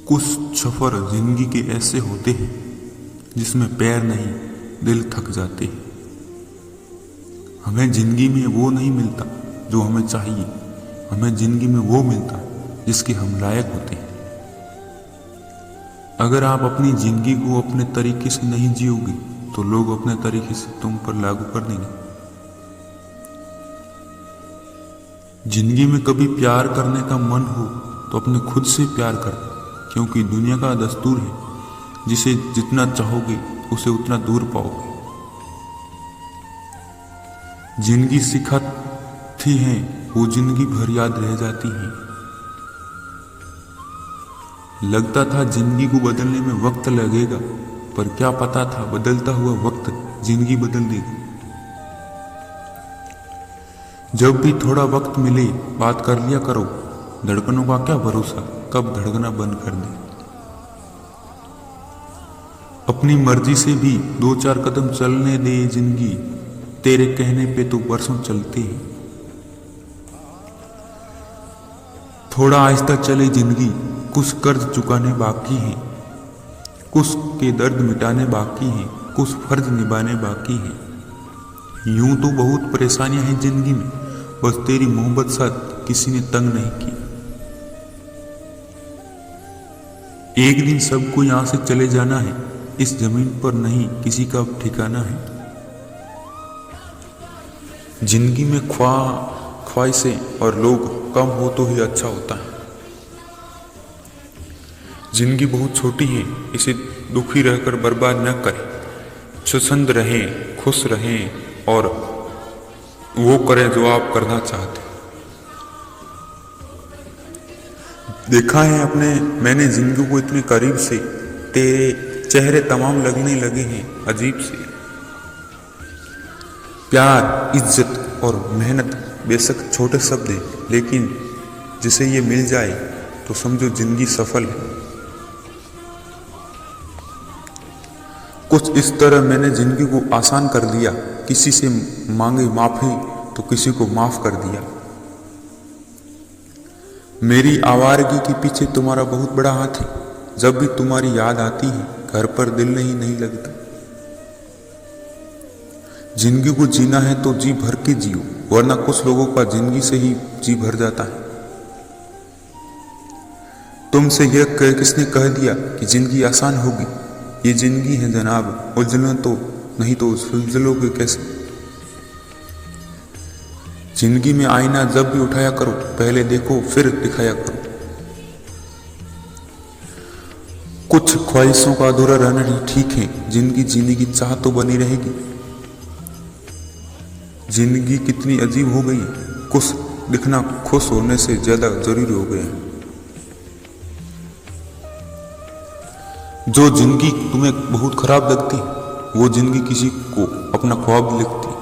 कुछ सफर जिंदगी के ऐसे होते हैं जिसमें पैर नहीं दिल थक जाते हैं। हमें जिंदगी में वो नहीं मिलता जो हमें चाहिए, हमें जिंदगी में वो मिलता जिसके हम लायक होते हैं। अगर आप अपनी जिंदगी को अपने तरीके से नहीं जियोगे तो लोग अपने तरीके से तुम पर लागू कर देंगे। जिंदगी में कभी प्यार करने का मन हो तो अपने खुद से प्यार कर, क्योंकि दुनिया का दस्तूर है जिसे जितना चाहोगे उसे उतना दूर पाओगे। जिंदगी सिखाती है वो जिंदगी भर याद रह जाती है। लगता था जिंदगी को बदलने में वक्त लगेगा, पर क्या पता था बदलता हुआ वक्त जिंदगी बदल देगा। जब भी थोड़ा वक्त मिले बात कर लिया करो, धड़कनों का क्या भरोसा कब धड़कना बंद कर दे। अपनी मर्जी से भी 2-4 कदम चलने दे जिंदगी, तेरे कहने पे तो बरसों चलते हैं। थोड़ा आहिस्ता चले जिंदगी, कुछ कर्ज चुकाने बाकी हैं, कुछ के दर्द मिटाने बाकी हैं, कुछ फर्ज निभाने बाकी हैं। यूं तो बहुत परेशानियां हैं जिंदगी में, बस तेरी मोहब्बत साथ किसी ने तंग नहीं की। एक दिन सबको यहां से चले जाना है, इस जमीन पर नहीं किसी का अब ठिकाना है। जिंदगी में ख्वाहिशें और लोग कम हो तो ही अच्छा होता है। जिंदगी बहुत छोटी है, इसे दुखी रहकर बर्बाद न करें। स्वच्छंद रहें, खुश रहें और वो करें जो आप करना चाहते। देखा है मैंने जिंदगी को इतने करीब से, तेरे चेहरे तमाम लगने लगे हैं अजीब से। प्यार, इज्जत और मेहनत बेशक छोटे शब्द हैं, लेकिन जिसे ये मिल जाए तो समझो जिंदगी सफल है। कुछ इस तरह मैंने जिंदगी को आसान कर दिया, किसी से मांगे माफी तो किसी को माफ कर दिया। मेरी आवारगी के पीछे तुम्हारा बहुत बड़ा हाथ है, जब भी तुम्हारी याद आती है घर पर दिल नहीं लगता। जिंदगी को जीना है तो जी भर के जियो, वरना कुछ लोगों का जिंदगी से ही जी भर जाता है। तुमसे यह किसने कह दिया कि जिंदगी आसान होगी? ये जिंदगी है जनाब, उलझना तो नहीं तो सुलझलोगे कैसे। जिंदगी में आईना जब भी उठाया करो, पहले देखो फिर दिखाया करो। कुछ ख्वाहिशों का अधूरा रहना ही ठीक है, जिंदगी जीने की चाह तो बनी रहेगी। जिंदगी कितनी अजीब हो गई है, कुछ दिखना खुश होने से ज्यादा जरूरी हो गया है। जो जिंदगी तुम्हें बहुत खराब लगती है वो जिंदगी किसी को अपना ख्वाब लिखती है।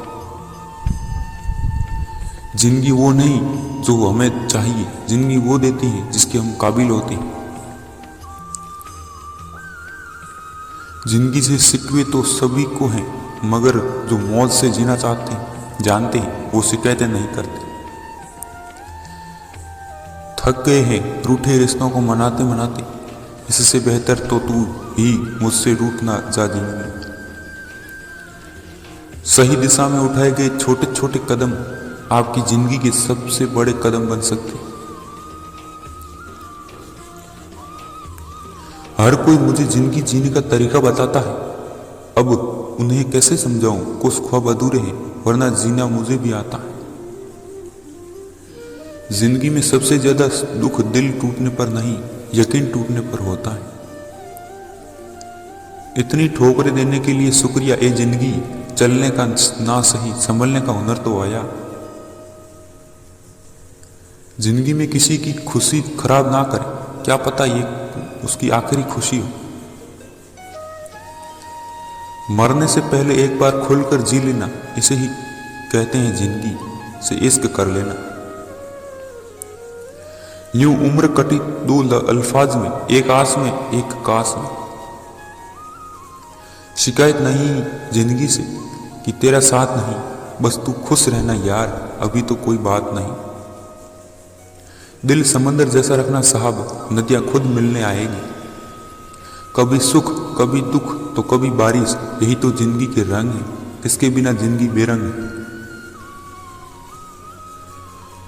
जिंदगी वो नहीं जो हमें चाहिए, जिंदगी वो देती है जिसके हम काबिल होते हैं। जिंदगी से शिकवे तो सभी को हैं, मगर जो मौज से जीना चाहते हैं जानते हैं वो शिकायतें नहीं करते। थक गए हैं रूठे रिश्तों को मनाते मनाते, इससे बेहतर तो तू ही मुझसे रूठ ना जा जिंदगी। सही दिशा में उठाए गए छोटे छोटे कदम आपकी जिंदगी के सबसे बड़े कदम बन सकते। हर कोई मुझे जिंदगी जीने का तरीका बताता है, अब उन्हें कैसे समझाऊं? कुछ ख्वाब अधूरे हैं, वरना जीना मुझे भी आता है। जिंदगी में सबसे ज्यादा दुख दिल टूटने पर नहीं, यकीन टूटने पर होता है। इतनी ठोकरें देने के लिए शुक्रिया ए जिंदगी, चलने का ना सही संभलने का हुनर तो आया। जिंदगी में किसी की खुशी खराब ना करे, क्या पता ये उसकी आखिरी खुशी हो। मरने से पहले एक बार खुलकर जी लेना, इसे ही कहते हैं जिंदगी से इश्क कर लेना। यूं उम्र कटी 2 अल्फाज में, एक आस में एक कास में। शिकायत नहीं जिंदगी से कि तेरा साथ नहीं, बस तू खुश रहना यार, अभी तो कोई बात नहीं। दिल समंदर जैसा रखना साहब, नदियां खुद मिलने आएगी। कभी सुख कभी दुख तो कभी बारिश, यही तो जिंदगी के रंग है, इसके बिना जिंदगी बेरंग है।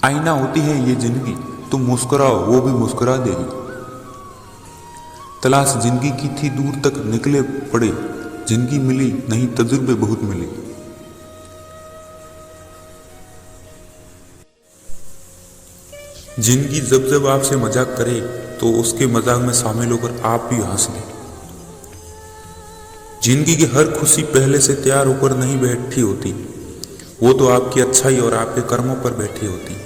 आईना होती है ये जिंदगी, तुम मुस्कुराओ वो भी मुस्कुरा देगी। तलाश जिंदगी की थी दूर तक निकले पड़े, जिंदगी मिली नहीं तजुर्बे बहुत मिले। जिंदगी जब जब आपसे मजाक करे तो उसके मजाक में शामिल होकर आप भी हंस लें। जिंदगी की हर खुशी पहले से तैयार होकर नहीं बैठी होती, वो तो आपकी अच्छाई और आपके कर्मों पर बैठी होती।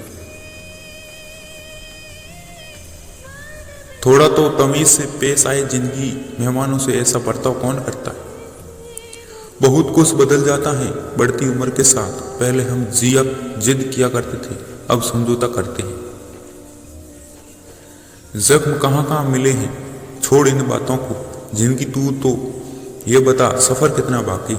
थोड़ा तो तमीज से पेश आए जिंदगी, मेहमानों से ऐसा बर्ताव कौन करता है। बहुत कुछ बदल जाता है बढ़ती उम्र के साथ, पहले हम जिद किया करते थे, अब समझौता करते हैं। जख्म कहाँ कहाँ मिले हैं, छोड़ इन बातों को, जिनकी तू तो ये बता सफर कितना बाकी।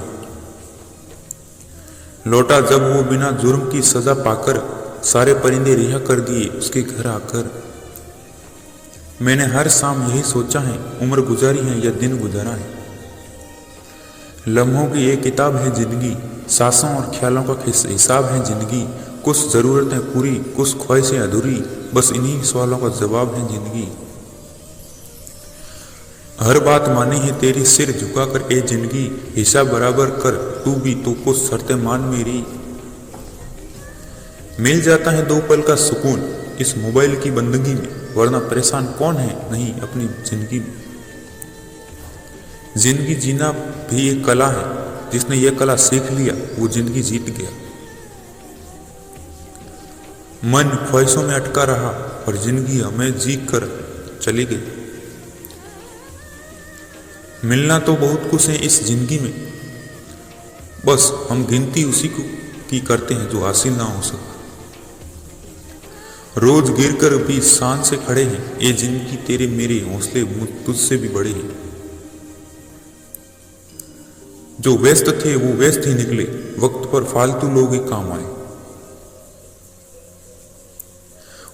लौटा जब वो बिना जुर्म की सजा पाकर, सारे परिंदे रिहा कर दिए उसके घर आकर। मैंने हर शाम यही सोचा है, उम्र गुजारी है या दिन गुजारा है। लम्हों की एक किताब है जिंदगी, सांसों और ख्यालों का हिसाब है जिंदगी। कुछ जरूरतें पूरी कुछ ख्वाहिशें अधूरी, बस इन्हीं सवालों का जवाब है जिंदगी। हर बात मानी है तेरी सिर झुकाकर ए जिंदगी, हिसाब बराबर कर तू भी तो कुछ शर्तें मान मेरी। मिल जाता है 2 पल का सुकून इस मोबाइल की बंदगी में, वरना परेशान कौन है नहीं अपनी जिंदगी में। जिंदगी जीना भी एक कला है, जिसने ये कला सीख लिया वो जिंदगी जीत गया। मन ख्वाहिशों में अटका रहा और जिंदगी हमें जीत कर चली गई। मिलना तो बहुत कुछ है इस जिंदगी में, बस हम गिनती उसी को की करते हैं जो हासिल ना हो सका। रोज गिरकर भी शान से खड़े हैं, ये जिंदगी तेरे मेरे हौसले तुझसे भी बड़े हैं। जो व्यस्त थे वो व्यस्त ही निकले, वक्त पर फालतू लोग ही काम आए।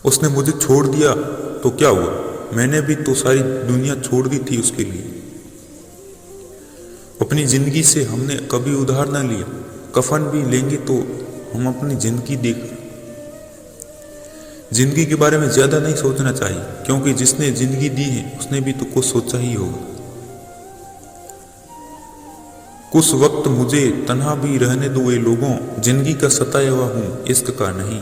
उसने मुझे छोड़ दिया तो क्या हुआ, मैंने भी तो सारी दुनिया छोड़ दी थी उसके लिए। अपनी जिंदगी से हमने कभी उधार ना लिया, कफन भी लेंगे तो हम अपनी जिंदगी देख। जिंदगी के बारे में ज्यादा नहीं सोचना चाहिए, क्योंकि जिसने जिंदगी दी है उसने भी तो कुछ सोचा ही होगा। कुछ वक्त मुझे तन्हा भी रहने दो ये लोगों, जिंदगी का सताया हुआ हूं इश्क का नहीं।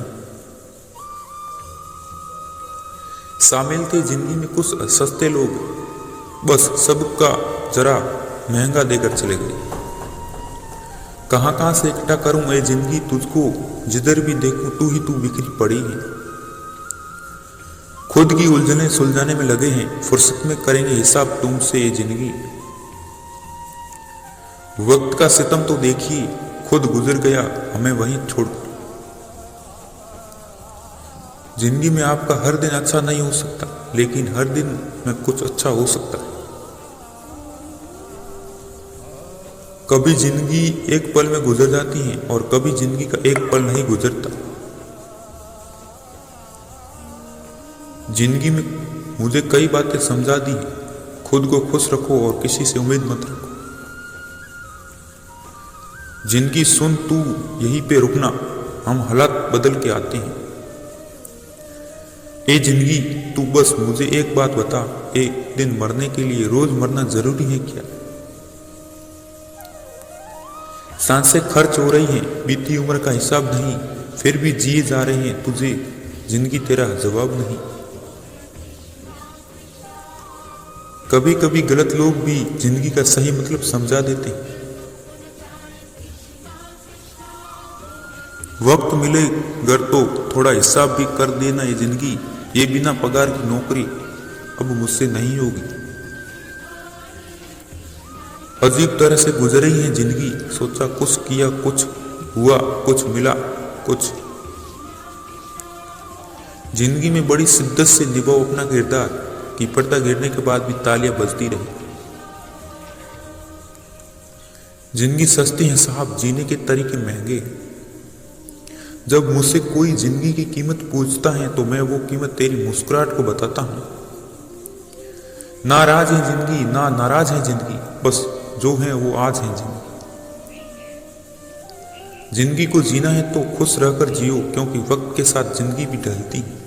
शामिल थे जिंदगी में कुछ सस्ते लोग, बस सबका जरा महंगा देकर चले गए। कहां से इकट्ठा करूं ये जिंदगी तुझको, जिधर भी देखूं तू बिखरी पड़ी है। खुद की उलझने सुलझाने में लगे हैं, फुर्सत में करेंगे हिसाब तुमसे ये जिंदगी। वक्त का सितम तो देखिए, खुद गुजर गया हमें वहीं छोड़। जिंदगी में आपका हर दिन अच्छा नहीं हो सकता, लेकिन हर दिन में कुछ अच्छा हो सकता है। कभी जिंदगी एक पल में गुजर जाती है और कभी जिंदगी का एक पल नहीं गुजरता। जिंदगी में मुझे कई बातें समझा दी, खुद को खुश रखो और किसी से उम्मीद मत रखो। जिंदगी सुन तू यहीं पे रुकना, हम हालात बदल के आते हैं। ए जिंदगी तू बस मुझे एक बात बता, एक दिन मरने के लिए रोज मरना जरूरी है क्या। सांसें खर्च हो रही हैं, बीती उम्र का हिसाब नहीं, फिर भी जिए जा रहे हैं तुझे जिंदगी तेरा जवाब नहीं। कभी कभी गलत लोग भी जिंदगी का सही मतलब समझा देते हैं। वक्त मिले घर तो थोड़ा हिसाब भी कर देना, ये जिंदगी ये बिना पगार की नौकरी अब मुझसे नहीं होगी। अजीब तरह से गुजर रही है जिंदगी, सोचा कुछ किया कुछ हुआ, कुछ मिला कुछ। जिंदगी में बड़ी शिद्दत से निभाओ अपना किरदार, कि पर्दा गिरने के बाद भी तालियां बजती रहे। जिंदगी सस्ती है साहब, जीने के तरीके महंगे। जब मुझसे कोई जिंदगी की कीमत पूछता है तो मैं वो कीमत तेरी मुस्कुराहट को बताता हूँ। नाराज है जिंदगी, ना नाराज है जिंदगी, बस जो है वो आज है जिंदगी। जिंदगी को जीना है तो खुश रहकर जियो, क्योंकि वक्त के साथ जिंदगी भी ढलती है।